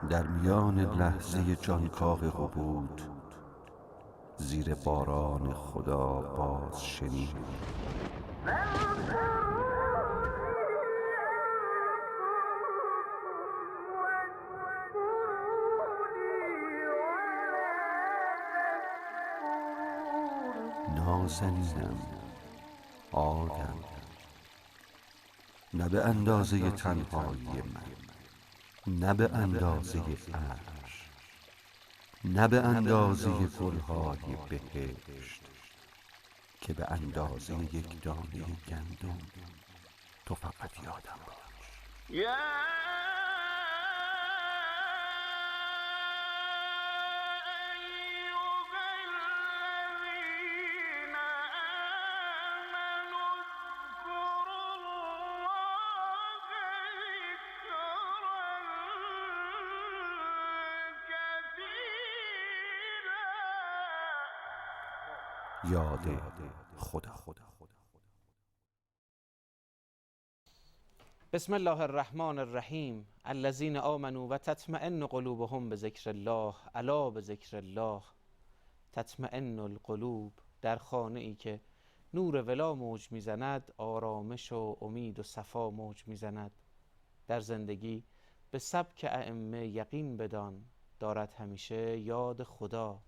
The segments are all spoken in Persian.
در میان لحظه جانکاه قبود، زیر باران خدا باز شنید. نازنینم، آدم، نه به اندازه تنهایی من، نه به اندازه عرش، نه به اندازه گلهای بهشت، که به اندازه یک دانه گندم. تو فقط یادم باش. یاد خدا. بسم الله الرحمن الرحیم. الذین آمنوا و تطمئن قلوبهم بذکر الله، الا بذکر الله تطمئن القلوب. در خانه ای که نور ولا موج میزند، آرامش و امید و صفا موج میزند. در زندگی به سبک ائمه یقین بدان، دارد همیشه یاد خدا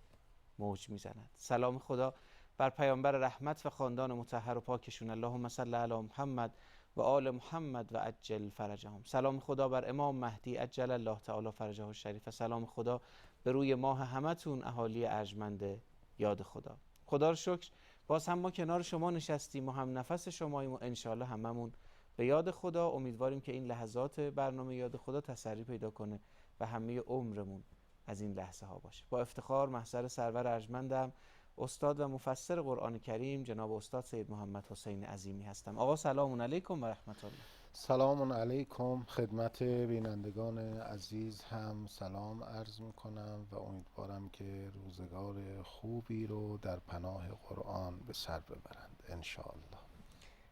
موج میزند. سلام خدا بر پیامبر رحمت و خاندان مطهر و پاکشون. اللهم صل علی محمد و آل محمد و عجل فرجهم. سلام خدا بر امام مهدی عجل الله تعالی فرجه الشریف. سلام خدا به روی ماه همتون اهالی ارجمند یاد خدا. خدا رو شکر باز هم ما کنار شما نشستیم و هم نفس شماییم و انشاءالله هممون به یاد خدا. امیدواریم که این لحظات برنامه یاد خدا تسری پیدا کنه و همه عمرمون از این لحظه ها باشه. با افتخار محضر سرور ارجمندم استاد و مفسر قرآن کریم جناب استاد سید محمد حسین عظیمی هستم. آقا سلام علیکم و رحمت الله. سلام علیکم. خدمت بینندگان عزیز هم سلام عرض میکنم و امیدوارم که روزگار خوبی رو در پناه قرآن به سر ببرند انشاءالله.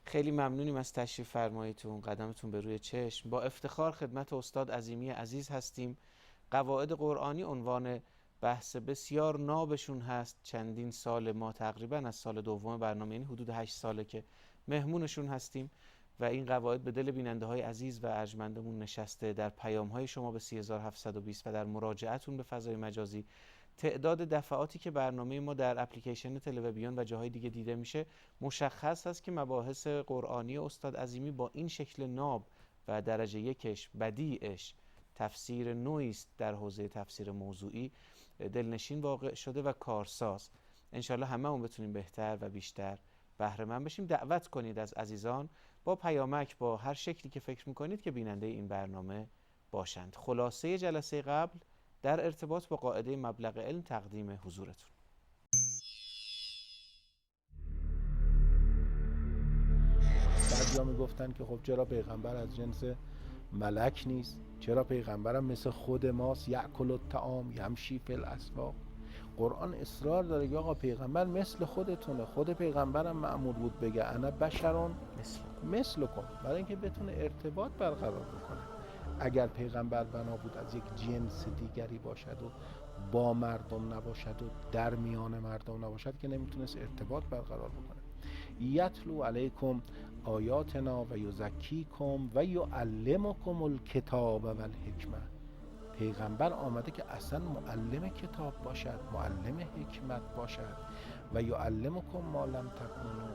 خیلی ممنونیم از تشریف فرماییتون، قدمتون به روی چشم. با افتخار خدمت استاد عظیمی عزیز هستیم. قواعد قرآنی عنوان بحث بسیار نابشون هست. چندین سال، ما تقریبا از سال دوم برنامه، یعنی حدود 8 ساله که مهمونشون هستیم و این قواعد به دل بیننده های عزیز و ارجمندمون نشسته. در پیام های شما به 3720 و در مراجعتون به فضای مجازی، تعداد دفعاتی که برنامه ما در اپلیکیشن تلویزیون و جاهای دیگه دیده میشه مشخص است که مباحث قرآنی استاد عظیمی با این شکل ناب و درجه یکش، بدیعش، تفسیر نوعی است در حوزه تفسیر موضوعی، دلنشین واقع شده و کارساز. انشالله هممون بتونیم بهتر و بیشتر بهره مند بشیم. دعوت کنید از عزیزان با پیامک، با هر شکلی که فکر میکنید که بیننده این برنامه باشند. خلاصه جلسه قبل در ارتباط با قاعده مبلغ علم تقدیم حضورتون. بعضیا میگفتن که خب چرا پیغمبر از جنس ملک نیست؟ چرا پیغمبرم مثل خود ماست؟ یأکل الطعام یمشی فی الاسواق. قرآن اصرار داره که آقا پیغمبر مثل خودتونه. خود پیغمبرم مأمور بود بگه انا بشرون مثلکم، برای اینکه بتونه ارتباط برقرار بکنه. اگر پیغمبر بنا بود از یک جنس دیگری باشد و با مردم نباشد و در میان مردم نباشد که نمیتونست ارتباط برقرار بکنه. یتلو علیکم آیاتنا و یزکیکم و یعلمکم الکتاب و الحکمه. پیغمبر آمده که اصلا معلم کتاب باشد، معلم حکمت باشد. و یعلمکم ما لم تکونوا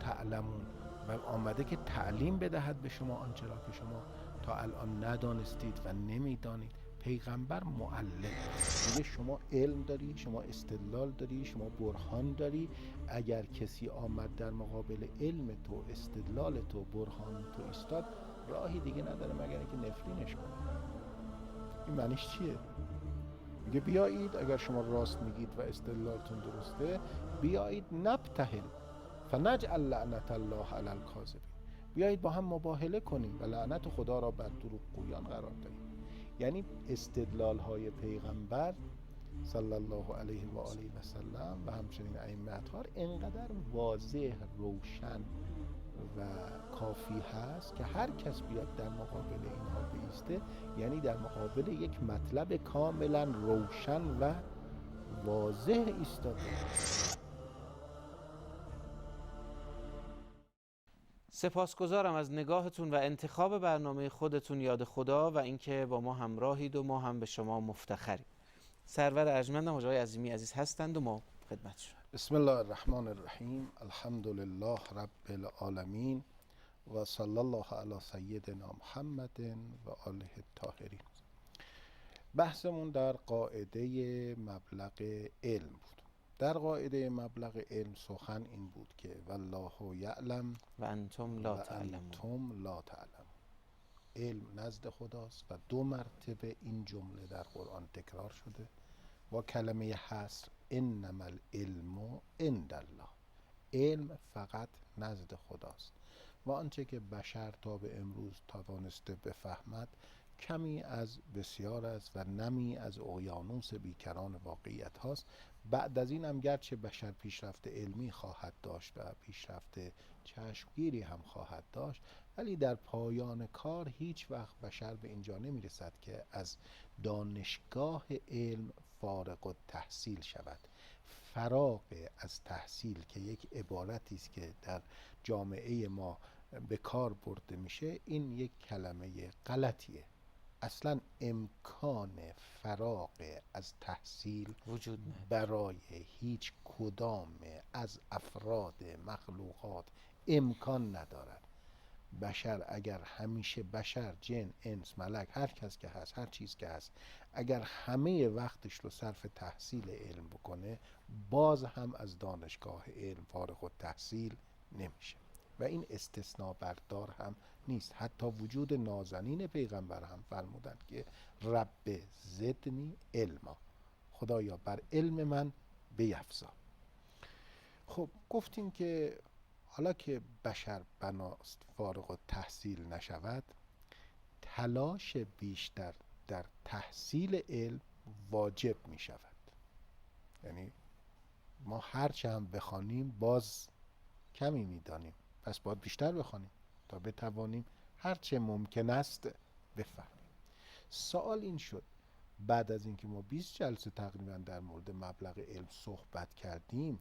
تعلمون، و آمده که تعلیم بدهد به شما آنچه را که شما تا الان ندانستید و نمیدانید. پیغمبر معلم میگه شما علم داری، شما استدلال داری، شما برهان داری. اگر کسی آمد در مقابل علم تو، استدلال تو، برهان تو ایستاد، راهی دیگه نداره مگر اینکه نفرینش کنه. این معنیش چیه؟ میگه بیایید اگر شما راست میگید و استدلالتون درسته، بیایید نبتهل فنجعل لعنت الله علی الکاذبین. بیایید با هم مباهله کنیم و لعنت خدا را بر دروغ گویان قرار دهیم. یعنی استدلال های پیغمبر صلی الله علیه و آله و سلم و همچنین ائمه اطهار انقدر واضح، روشن و کافی هست که هر کس بیاد در مقابل اینها بایسته، یعنی در مقابل یک مطلب کاملا روشن و واضح ایستاده. سپاسگزارم از نگاهتون و انتخاب برنامه خودتون یاد خدا و اینکه با ما همراهید و ما هم به شما مفتخریم. سرور ارجمندم حاج آقای عظیمی عزیز هستند و ما خدمتشون. بسم الله الرحمن الرحیم. الحمد لله رب العالمین و صلی الله علی سیدنا محمد و آله الطاهرین. بحثمون در قاعده مبلغ علم بود. در قاعده مبلغ علم سخن این بود که والله یعلم و انتم لا تعلمون. علم نزد خداست و 2 مرتبه این جمله در قرآن تکرار شده با کلمه حصر انما العلم عند الله. علم فقط نزد خداست و آنچه که بشر تا به امروز توانسته بفهمد کمی از بسیار است و نمی از اقیانوس بیکران واقعیت هاست. بعد از این هم گرچه بشر پیشرفت علمی خواهد داشت و پیشرفت چشمگیری هم خواهد داشت، ولی در پایان کار هیچ وقت بشر به اینجا نمی رسد که از دانشگاه علم فارغ التحصیل شود. فراغ از تحصیل که یک عبارتی است که در جامعه ما به کار برده میشه، این یک کلمه غلطیه. اصلا امکان فراغ از تحصیل وجود نداره برای هیچ کدام از افراد مخلوقات امکان ندارد. بشر اگر همیشه بشر، جن، انس، ملک، هر کس که هست، هر چیز که هست، اگر همه وقتش رو صرف تحصیل علم بکنه، باز هم از دانشگاه علم فارغ التحصیل نمیشه و این استثناء بردار هم نیست. حتی وجود نازنین پیغمبر هم فرمودند که رب زدنی علما، خدایا بر علم من بیفزا. خب گفتیم که حالا که بشر بناست فارغ التحصیل نشود، تلاش بیشتر در تحصیل علم واجب می شود. یعنی ما هرچه هم بخوانیم باز کمی می دانیم، پس باید بیشتر بخوانیم تا بتوانیم هرچه ممکن است بفهمیم. سوال این شد بعد از اینکه ما 20 جلسه تقریبا در مورد مبلغ علم صحبت کردیم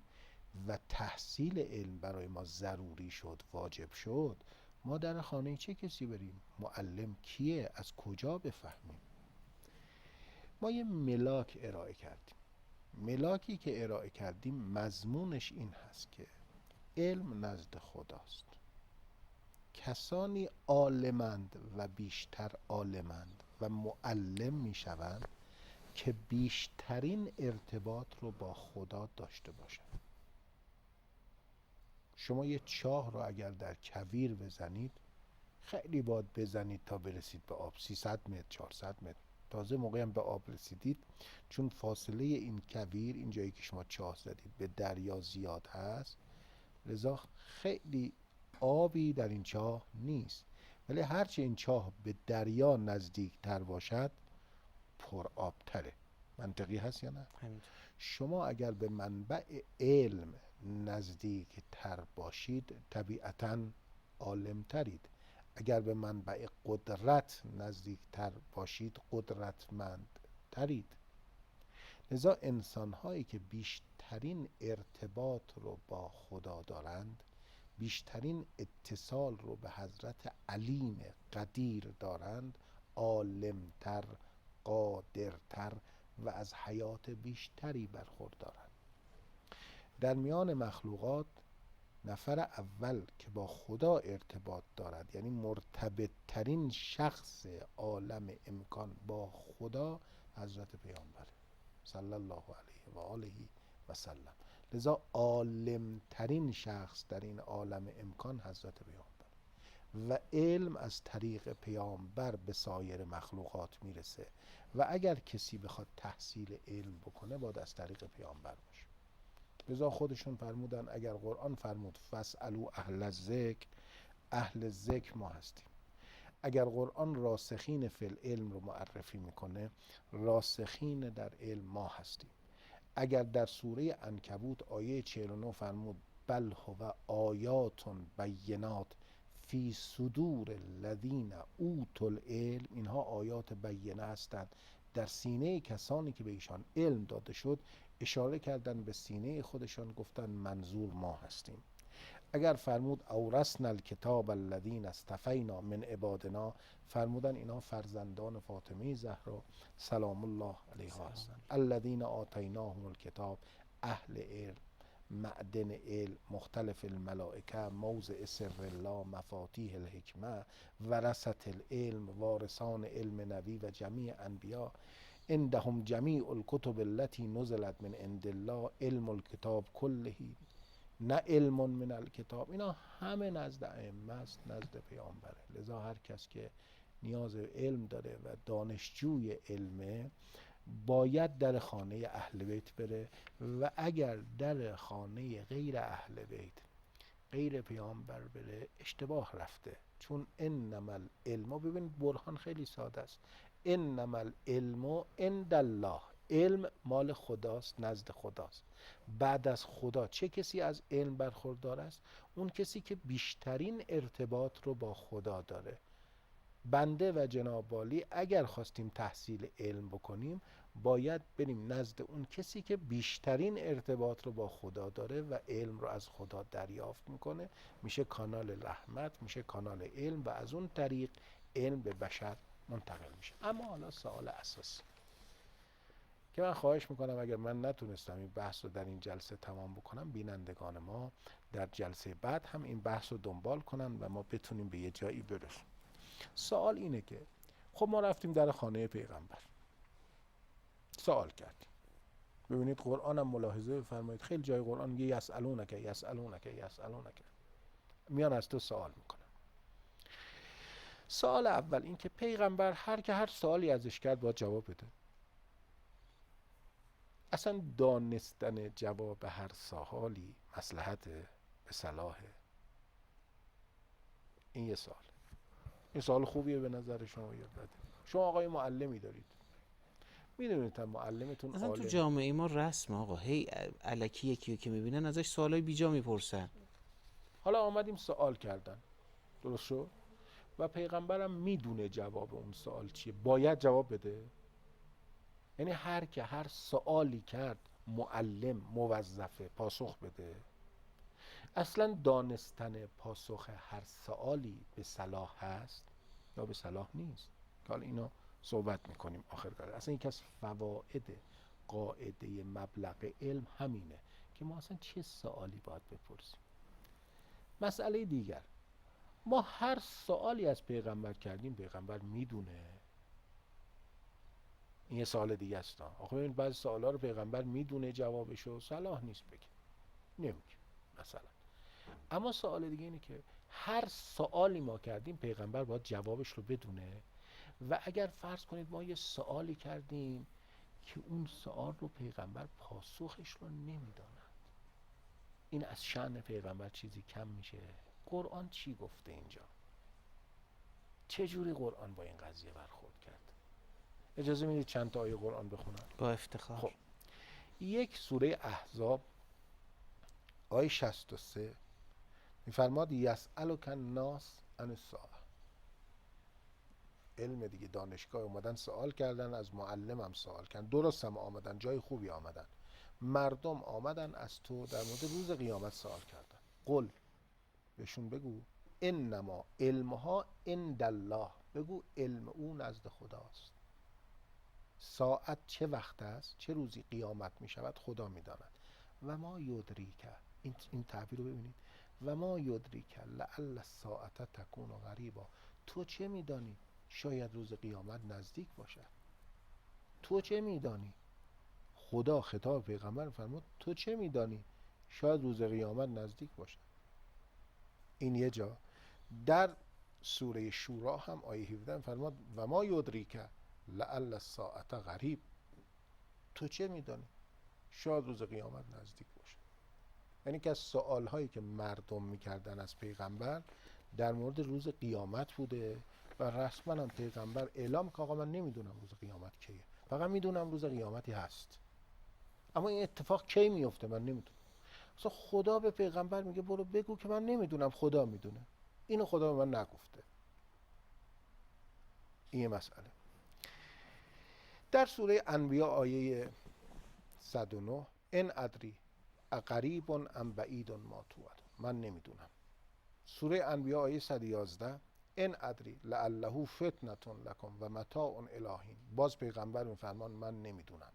و تحصیل علم برای ما ضروری شد، واجب شد، ما در خانه چه کسی بریم؟ معلم کیه؟ از کجا بفهمیم؟ ما یه ملاک ارائه کردیم. ملاکی که ارائه کردیم مضمونش این هست که علم نزد خداست. کسانی عالمند و بیشتر عالمند و معلم می شوند که بیشترین ارتباط رو با خدا داشته باشند. شما یه چاه رو اگر در کویر بزنید، خیلی باید بزنید تا برسید به آب، 300 متر 400 متر. تازه موقعی هم به آب رسیدید، چون فاصله این کویر، این جایی که شما چاه زدید، به دریا زیاد هست، لذا خیلی آبی در این چاه نیست. ولی هرچه این چاه به دریا نزدیک تر باشد پر آب تره. منطقی هست یا نه؟ همینطور. شما اگر به منبع علم نزدیک تر باشید طبیعتاً عالم ترید. اگر به منبع قدرت نزدیک تر باشید قدرتمند ترید. لذا انسان هایی که بیشترین ارتباط رو با خدا دارند، بیشترین اتصال رو به حضرت علیم قدیر دارند، عالمتر، قادرتر و از حیات بیشتری برخوردارند. در میان مخلوقات نفر اول که با خدا ارتباط دارد، یعنی مرتبط ترین شخص عالم امکان با خدا، حضرت پیامبر صلی الله علیه و آله و سلم. لذا عالم ترین شخص در این عالم امکان حضرت پیامبر و علم از طریق پیامبر به سایر مخلوقات میرسه و اگر کسی بخواد تحصیل علم بکنه باید از طریق پیامبر باشه. لذا خودشون فرمودن، اگر قرآن فرمود فاسألوا اهل الذکر، اهل ذکر ما هستیم. اگر قرآن راسخین فی العلم رو معرفی میکنه، راسخین در علم ما هستیم. اگر در سوره عنکبوت آیه 49 فرمود بل هو آیات بینات فی صدور الذین اوتوا العلم. اینها آیات بینه هستند در سینه کسانی که به ایشان علم داده شد. اشاره کردن به سینه خودشان، گفتن منظور ما هستیم. اگر فرمود اورثنا الکتاب الذین اصطفینا من عبادنا، فرمودن اینا فرزندان فاطمه زهرا سلام الله علیها هستند. الذین آتیناهم الکتاب، اهل علم، معدن علم، مختلف الملائکه، موضع سر الله، مفاتیح الحکمه، ورثة العلم، وارثان علم نبی و جمیع انبیا. عندهم جمیع الکتب التي نزلت من عند الله، علم الکتاب کله، نه علم من الکتاب. اینا همه نزد ائمه است، نزد پیامبره. لذا هر کس که نیاز به علم داره و دانشجوی علمه باید در خانه اهل بیت بره، و اگر در خانه غیر اهل بیت، غیر پیامبر بره، اشتباه رفته. چون انما العلم، ببینید برهان خیلی ساده است، انما العلم عند الله، علم مال خداست، نزد خداست. بعد از خدا چه کسی از علم برخوردار است؟ اون کسی که بیشترین ارتباط رو با خدا داره. بنده و جناب والی اگر خواستیم تحصیل علم بکنیم باید بریم نزد اون کسی که بیشترین ارتباط رو با خدا داره و علم رو از خدا دریافت میکنه. میشه کانال رحمت، میشه کانال علم، و از اون طریق علم به بشر منتقل میشه. اما حالا سوال اساسی که من خواهش میکنم اگر من نتونستم این بحث رو در این جلسه تمام بکنم، بینندگان ما در جلسه بعد هم این بحث رو دنبال کنن و ما بتونیم به یه جایی برسیم. سوال اینه که خب ما رفتیم در خانه پیغمبر، سوال کردیم. ببینید قرآن هم ملاحظه بفرمایید، خیلی جای قرآن میگه یسألونک یسألونک یسألونک، میان از تو سوال میکنن. سوال اول این که پیغمبر هر سوالی ازش کرد باید جواب بده. اصلا دانستن جواب هر سوالی مصلحت به صلاحه؟ این یه سوال. این سوال خوبیه به نظر شما یا بده؟ شما آقای معلمی دارید، میدونید معلمتون مثلا تو جامعه ما رسم آقا، هی الکی یکی که میبینن ازش سوالای بیجا میپرسن. حالا آمدیم سوال کردن، درست شد؟ و پیغمبرم میدونه جواب اون سوال چیه، باید جواب بده. یعنی هر که هر سوالی کرد معلم موظفه پاسخ بده. اصلا دانستن پاسخ هر سوالی به صلاح هست یا به صلاح نیست، که حالا اینا صحبت میکنیم آخر کار. اصلا یکی از فواید قاعده مبلغ علم همینه که ما اصلا چه سوالی باید بپرسیم. مسئله دیگر، ما هر سوالی از پیغمبر کردیم پیغمبر میدونه. این یه سوال دیگه است. آخه این بعضی سوالا رو پیغمبر میدونه جوابشو، صلاح نیست بگه، نمیگه مثلا. اما سوال دیگه اینه که هر سوالی ما کردیم پیغمبر باید جوابش رو بدونه. و اگر فرض کنید ما یه سوالی کردیم که اون سوال رو پیغمبر پاسخش رو نمیداند، این از شأن پیغمبر چیزی کم میشه؟ قرآن چی گفته اینجا؟ چجوری قرآن با این قضیه برخورد کرد؟ اجازه میدید چند تا آیه قرآن بخونم؟ با افتخار. خب یک سوره احزاب آیه 63 میفرماد یسألک الناس عن الساعة. علم دیگه، دانشگاه اومدن سوال کردن، از معلم هم سوال کردن، درست هم آمدن، جای خوبی آمدن. مردم آمدن از تو در مورد روز قیامت سوال کردن. قل، بهشون بگو انما علمها عند الله، بگو علم او نزد خداست. ساعت چه وقت است، چه روزی قیامت می شود خدا می داند. و ما یدریک، این تعبیر رو ببینید، و ما یدریک لعل الساعة تکون قریبا، تو چه می دانی شاید روز قیامت نزدیک باشد. تو چه می دانی؟ خدا خطاب پیغمبر فرمود تو چه می دانی شاید روز قیامت نزدیک باشد. این یه جا. در سوره شورا هم آیه 17 فرمود و ما یدریک لعل الساعة قریب، تو چه میدانی شاید روز قیامت نزدیک باشه. یعنی که از سوال هایی که مردم میکردن از پیغمبر در مورد روز قیامت بوده و رسما هم پیغمبر اعلام که آقا من نمیدونم روز قیامت کیه، فقط میدونم روز قیامتی هست، اما این اتفاق کی میفته من نمیدونم. مثلا خدا به پیغمبر میگه برو بگو که من نمیدونم، خدا میدونه. اینو خدا به من نگفته. این مسئله. در سوره انبیاء آیه 109 ان ادری اقریب ام بعید ما توعد، من نمیدونم. سوره انبیاء آیه 111 ان ادری لعله فتنة لکم و متاع الی حین، باز پیغمبر میفرمان من نمیدونم.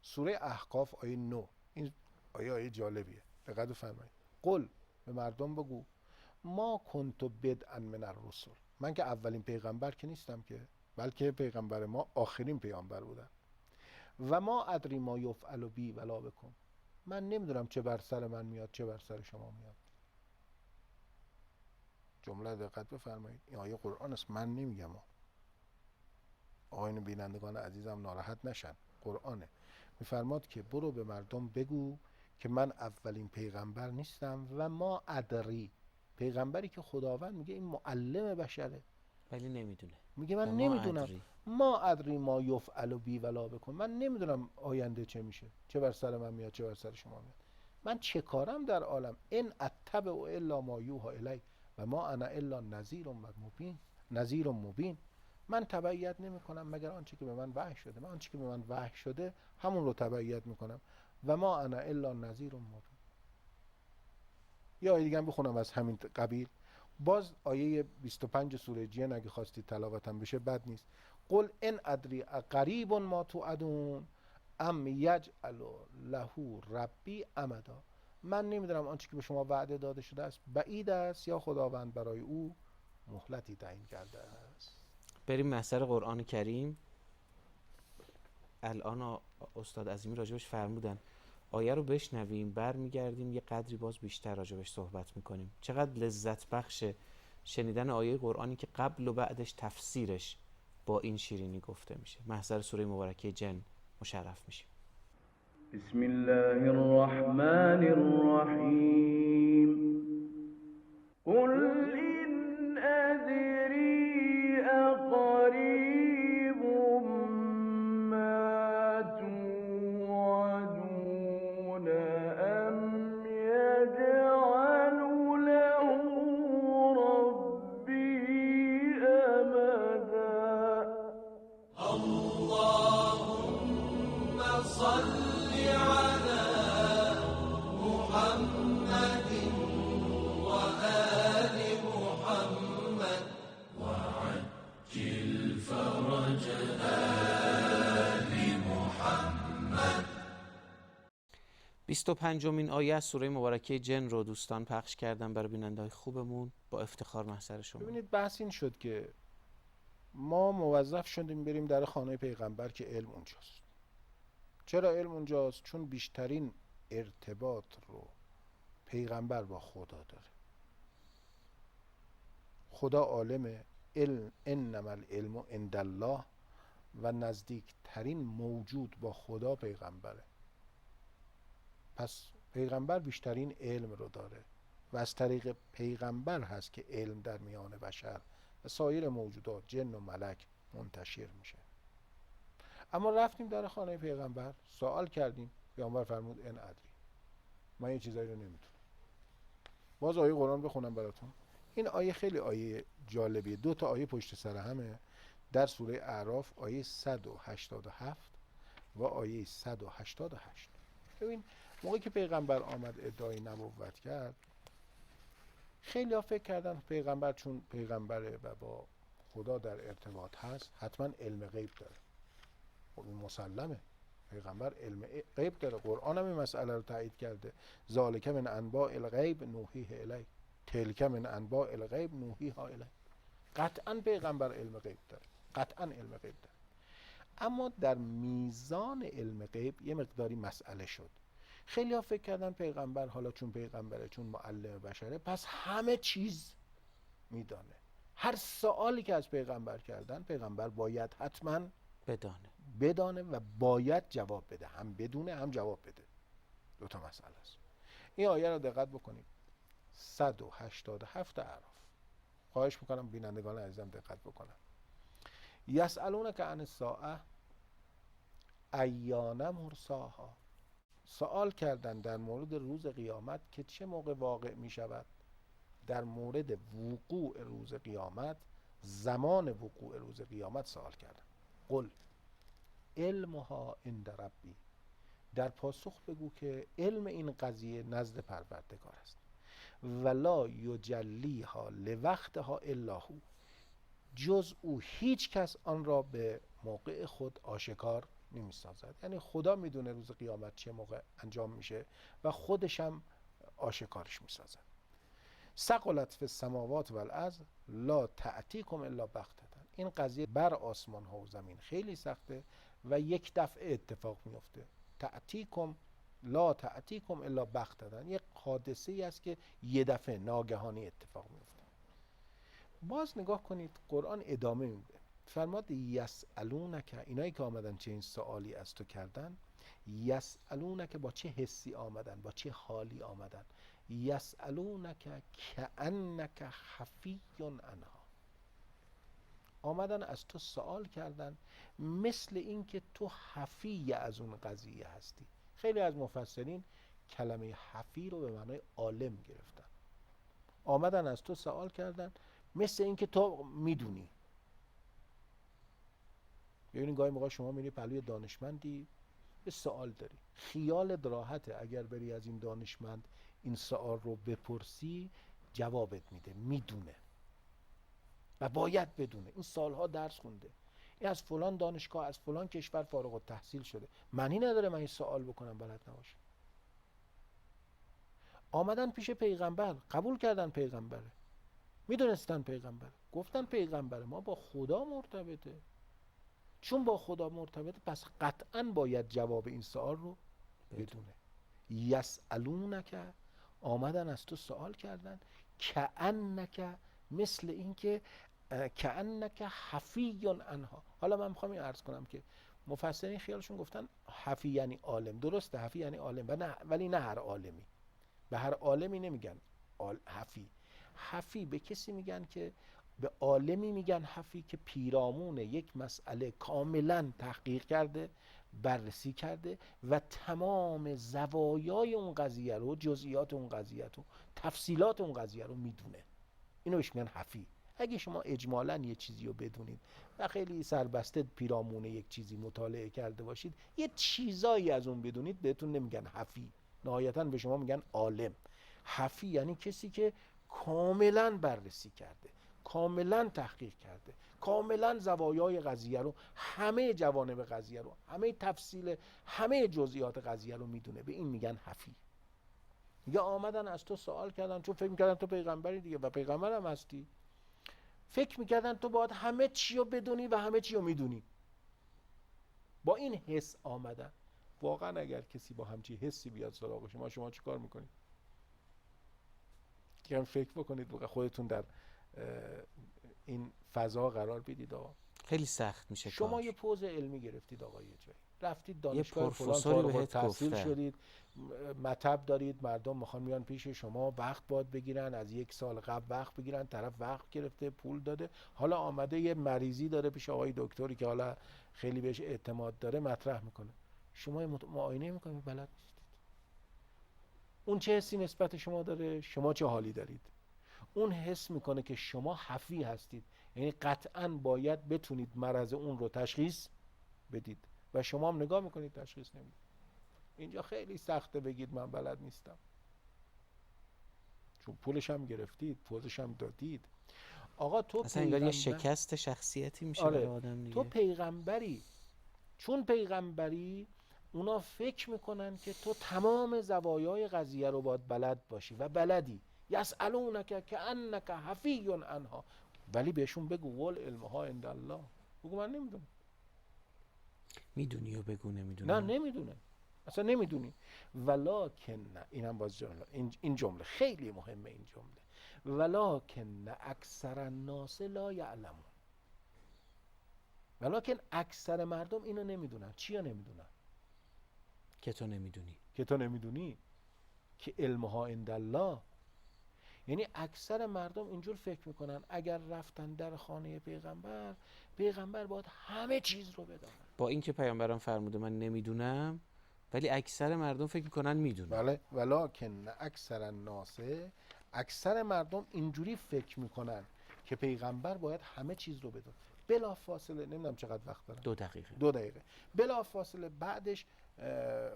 سوره احقاف آیه 9، این آیه جالبیه، دقت بفرمایید. قل، به مردم بگو، ما کنت بدءا من الرسل، من که اولین پیغمبر که نیستم که، بلکه پیغمبر ما آخرین پیغمبر بودن. و ما ادری ما یفعل بی ولا بکم، من نمیدونم چه بر سر من میاد چه بر سر شما میاد. جمله دقت بفرمایید، این آیه قرآن است، من نمیگم. آقایون بینندگان عزیزم ناراحت نشن، قرآنه. میفرماد که برو به مردم بگو که من اولین پیغمبر نیستم و ما ادری، پیغمبری که خداوند میگه این معلم بشره ولی نمیدونه، میگه من ما نمیدونم. ادری. ما ادری ما یفعل بی ولا بکن، من نمیدونم آینده چه میشه، چه بر سر من میاد چه بر سر شما میاد. من چه کارم در عالم؟ ان اتبع الا ما یوحى الی و ما انا الا نذیر مبین. من تبعیت نمی کنم مگر آنچه که به من وحی شده. من آنچه که به من وحی شده همون رو تبعیت میکنم. و ما انا الا نذیر مبین. یا آیه دیگه هم بخونم از همین قبیل، باز آیه 25 سوره جن اگه خواستید تلاوتم بشه بد نیست. قل ان ادری قریب ما توعدون ام یجعل له ربی امدا، من نمیدونم آنچه که به شما وعده داده شده است بعید است یا خداوند برای او مهلتی تعیین کرده است. بریم محضر قرآن کریم. الان استاد عظیمی راجبش فرمودن، آیه رو بشنویم، برمیگردیم یه قدری باز بیشتر راجبش صحبت میکنیم. چقدر لذت بخش شنیدن آیه قرآنی که قبل و بعدش تفسیرش با این شیرینی گفته میشه. محضر سوره مبارکه جن مشرف میشیم. بسم الله الرحمن الرحیم. قل إن أدري أقريب ما توعدون أم يجعل له ربي أمدا. اللهم صل على محمد وآل محمد وعجل فرج آل محمد. 25مین آیه از سوره مبارکه جن رو دوستان پخش کردن برای بیننده‌های خوبمون، با افتخار محضر شما. ببینید بحث این شد که ما موظف شدیم بریم در خانه پیغمبر که علم اونجاست. چرا علم اونجاست؟ چون بیشترین ارتباط رو پیغمبر با خدا داره. خدا عالمه، انما العلم عند الله، و نزدیکترین موجود با خدا پیغمبره. پس پیغمبر بیشترین علم رو داره و از طریق پیغمبر هست که علم در میان بشر و سایر موجودات جن و ملک منتشر میشه. اما رفتیم در خانه پیغمبر، سوال کردیم، پیغمبر فرمود ان ادری، من یه چیزایی رو نمیدونم. باز آیه قرآن بخونم براتون. این آیه خیلی آیه جالبیه، 2 تا آیه پشت سر همه، در سوره اعراف آیه 187 و آیه 188. ببین موقعی که پیغمبر آمد ادعای نبوت کرد، خیلی ها فکر کردن پیغمبر چون پیغمبره و با خدا در ارتباط هست حتما علم غیب داره. خب این مسلمه، پیغمبر علم غیب داره. قرآن هم این مسئله رو تایید کرده، ذالک من انباء الغیب نوحیه الیک، تلک من انباء الغیب نوحیها الیک. قطعا پیغمبر علم غیب داره، قطعا علم غیب داره. اما در میزان علم غیب یه مقداری مسئله شد. خیلی ها فکر کردن پیغمبر حالا چون پیغمبره، چون معلم بشره، پس همه چیز میدانه. هر سوالی که از پیغمبر کردن، پیغمبر باید حتما بدانه و باید جواب بده، هم بدونه هم جواب بده. 2 تا مسئله است. این آیه رو دقت بکنید، 187 اعراف. خواهش میکنم بینندگان عزیزم دقت بکنن. یسألونک عن الساعة ایان مرساها، سوال کردن در مورد روز قیامت که چه موقع واقع می شود. در مورد وقوع روز قیامت، زمان وقوع روز قیامت سوال کردن. قل علمها عند ربی، در پاسخ بگو که علم این قضیه نزد پروردگار است. ولا یجلیها لوقتها الا هو، جز او هیچ کس آن را به موقع خود آشکار نمی سازد. یعنی خدا میدونه روز قیامت چه موقع انجام میشه و خودش هم آشکارش می سازد. ثقلت فی السماوات والارض لا تأتیکم الا بغتة، این قضیه بر آسمان ها و زمین خیلی سخته و یک دفعه اتفاق میفته. تأتیکم لا تأتیکم الا بغتة، یک حادثه ای است که یه دفعه ناگهانی اتفاق میفته. باز نگاه کنید قرآن ادامه میده، فرماد یسألونک، اینایی که آمدن چه این سوالی از تو کردن، یسألونک با چه حسی آمدن، با چه حالی آمدن، یسألونک کأنک حفی عنها، آمدن از تو سوال کردن مثل این که تو حفی از اون قضیه هستی. خیلی از مفسرین کلمه حفی رو به معنای عالم گرفتن. آمدن از تو سوال کردن مثل این که تو میدونی. ببینید گاهی موقع شما میری پلوی دانشمندی به سوال داری، خیالت راحته اگر بری از این دانشمند این سوال رو بپرسی جوابت میده، میدونه و باید بدونه. این سالها درس خونده، این از فلان دانشگاه، از فلان کشور فارغ التحصیل شده، معنی نداره من این سوال بکنم بلد نباشم. آمدن پیش پیغمبر، قبول کردن پیغمبره، میدونستن پیغمبره، گفتن پیغمبره ما با خدا مرتبطه. چون با خدا مرتبطه پس قطعا باید جواب این سوال رو بدونه. یسألونک، آمدن از تو سوال کردن کأنک، مثل این که کأنک حفی عنها. حالا من میخوام این عرض کنم که مفسرین خیالشون گفتن حفی یعنی عالم، درسته حفی یعنی عالم ولی نه هر عالمی، به هر عالمی نمیگن حفی. حفی به کسی میگن که به عالمی میگن حفی که پیرامون یک مسئله کاملا تحقیق کرده، بررسی کرده و تمام زوایای اون قضیه رو، جزئیات اون قضیه رو، تفصیلات اون قضیه رو میدونه. اینو بهش میگن حفی. اگه شما اجمالاً یه چیزی رو بدونید و خیلی سربسته پیرامون یک چیزی مطالعه کرده باشید، یه چیزایی از اون بدونید، بهتون نمیگن حفی، نهایتاً به شما میگن عالم. حفی یعنی کسی که کاملاً بررسی کرده، کاملا تحقیق کرده، کاملا زوایای قضیه رو، همه جوانب قضیه رو، همه تفصیل، همه جزئیات قضیه رو میدونه. به این میگن حفی. یا آمدن از تو سوال کردن چون فکر میکردن تو پیغمبری دیگه و پیغمبر هم هستی، فکر میکردن تو باید همه چی رو بدونی و همه چی رو میدونی. با این حس آمدن. واقعا اگر کسی با همچی حسی بیاد سراغ شما چی کار میکنید؟ که فکر بکنید خودتون در این فضا قرار بدید. خیلی سخت میشه. شما کار. یه پوز علمی گرفتید آقا، یه جایی رفتید یه دانشگاه فلان پروفسوری فارغ بهت التحصیل گفته. شدید، مطب دارید، مردم میخوان میان پیش شما، وقت باید بگیرن، از 1 سال قبل وقت بگیرن، طرف وقت گرفته، پول داده، حالا آمده یه مریضی داره پیش آقای دکتری که حالا خیلی بهش اعتماد داره مطرح میکنه. شما معاینه میکنید بلد نیستید. اون چه حسی نسبت شما داره؟ شما چه حالی دارید؟ اون حس میکنه که شما حفی هستید، یعنی قطعاً باید بتونید مرض اون رو تشخیص بدید و شما هم نگاه میکنید تشخیص نمیدید. اینجا خیلی سخته بگید من بلد نیستم، چون پولش هم گرفتید، پوزش هم دادید. آقا تو اصلا انگار یه شکست شخصیتی میشه برای آدم دیگه. تو پیغمبری، چون پیغمبری اونا فکر میکنن که تو تمام زوایای قضیه رو باید بلد باشی و بلدی. یسألونک کأنک حفی عنها، ولی بهشون بگو ول علمها عند الله، بگو من نمیدونم. میدونی و بگو نمیدونم. نه نمیدونه، اصلا نمیدونی. ولکن، این هم باز جمله، این جمله خیلی مهمه، این جمله ولکن اکثر الناس لا یعلمون، ولکن اکثر مردم اینو نمیدونن. چیا نمیدونن؟ که تو نمیدونی. که تو نمیدونی که علمها عند الله. یعنی اکثر مردم اینجور فکر میکنن اگر رفتن در خانه پیغمبر باید همه چیز رو بدانن. با اینکه پیامبران فرموده من نمیدونم، ولی اکثر مردم فکر میکنن میدونن. بله، ولکن اکثر الناس، اکثر مردم اینجوری فکر میکنن که پیغمبر باید همه چیز رو بدون. بلا فاصله، نمیدونم چقدر وقت دارم، 2 دقیقه. 2 دقیقه، بلا فاصله بعدش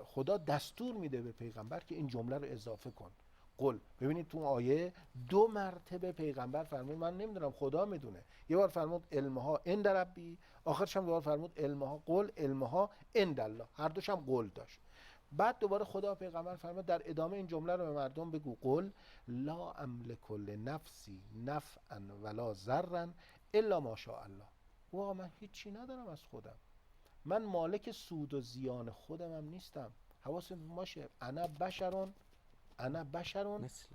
خدا دستور میده به پیغمبر که این جمله رو اضافه کن. قل. ببینید تو آیه 2 مرتبه پیغمبر فرمود من نمیدونم، خدا میدونه. یه بار فرمود علمها عند ربی، آخرش هم دوباره فرمود علمها قل علمها عند الله، هر دوش هم قل داشت. بعد دوباره خدا پیغمبر فرمود در ادامه این جمله رو به مردم بگو قل لا املک لنفسی نفعا ولا ضرا الا ما شاء الله. واقعا من هیچی ندارم از خودم، من مالک سود و زیان خودم هم نیستم. حواستون باشه انا بشرون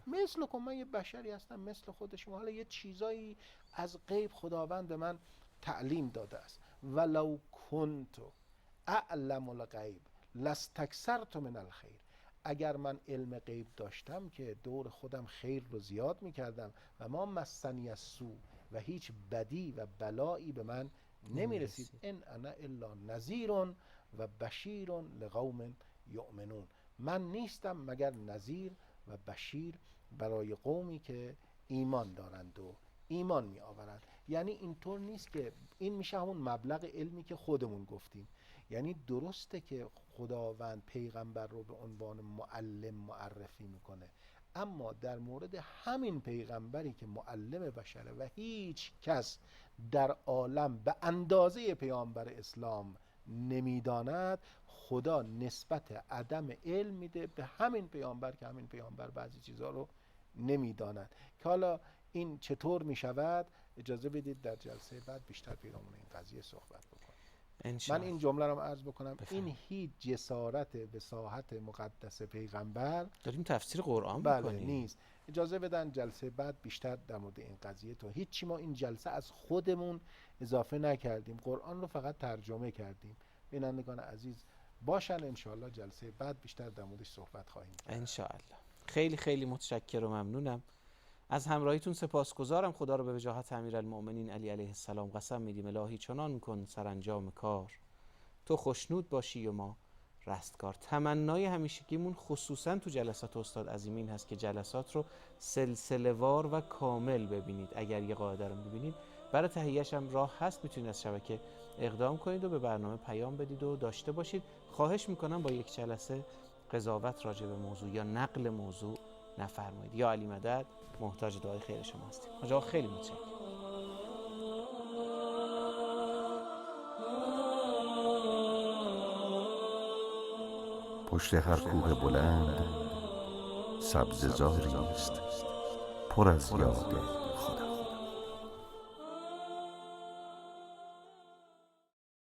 مثلکم، من یه بشری هستم مثل خود شما. حالا یه چیزایی از غیب خداوند به من تعلیم داده است. ولو کنت اعلم الغیب لاستکثرت من الخیر، اگر من علم غیب داشتم که دور خودم خیر رو زیاد میکردم و ما مسنی السوء، و هیچ بدی و بلایی به من نمیرسید. ان انا الا نذیر و بشیر لقوم یؤمنون، من نیستم مگر نذیر و بشیر برای قومی که ایمان دارند و ایمان می آورند. یعنی اینطور نیست که این میشه همون مبلغ علمی که خودمون گفتیم. یعنی درسته که خداوند پیغمبر رو به عنوان معلم معرفی میکنه، اما در مورد همین پیغمبری که معلم بشره و هیچ کس در عالم به اندازه پیامبر اسلام نمیداند، خدا نسبت عدم علم میده به همین پیامبر که همین پیامبر بعضی چیزها رو نمیداند. که حالا این چطور میشود اجازه بدید در جلسه بعد بیشتر پیرامون این قضیه صحبت بکنم. من این جمله رو عرض بکنم، این هیچ جسارت وصاحت مقدس پیغمبر، داریم تفسیر قرآن بله میکنیم، نیست. اجازه بدن جلسه بعد بیشتر در مورد این قضیه تو هیچی ما این جلسه از خودمون اضافه نکردیم، قرآن رو فقط ترجمه کردیم. بینندگان عزیز باشن، انشاءالله جلسه بعد بیشتر در موردش صحبت خواهیم کرد. انشاءالله. خیلی خیلی متشکرم و ممنونم از همراهیتون، سپاسگزارم. خدا رو به وجاهت امیرالمؤمنین علی علیه السلام قسم میدیم الهی چنان کن سرانجام کار، تو خوشنود باشی و ما رستگار. تمنای همیشگیمون خصوصا تو جلسات استاد عظیمین هست که جلسات رو سلسله وار و کامل ببینید. اگر یه قاعده رو ببینید برای تهیه‌اش هم راه هست، میتونید از شبکه اقدام کنید و به برنامه پیام بدید و داشته باشید. خواهش میکنم با یک جلسه قضاوت راجع به موضوع یا نقل موضوع نفرمایید. یا علی مدد محتاج دعای خیر شما هستیم. آقا خیلی متشکرم. پشت هر کوه بلند سبززاری است پر از یاد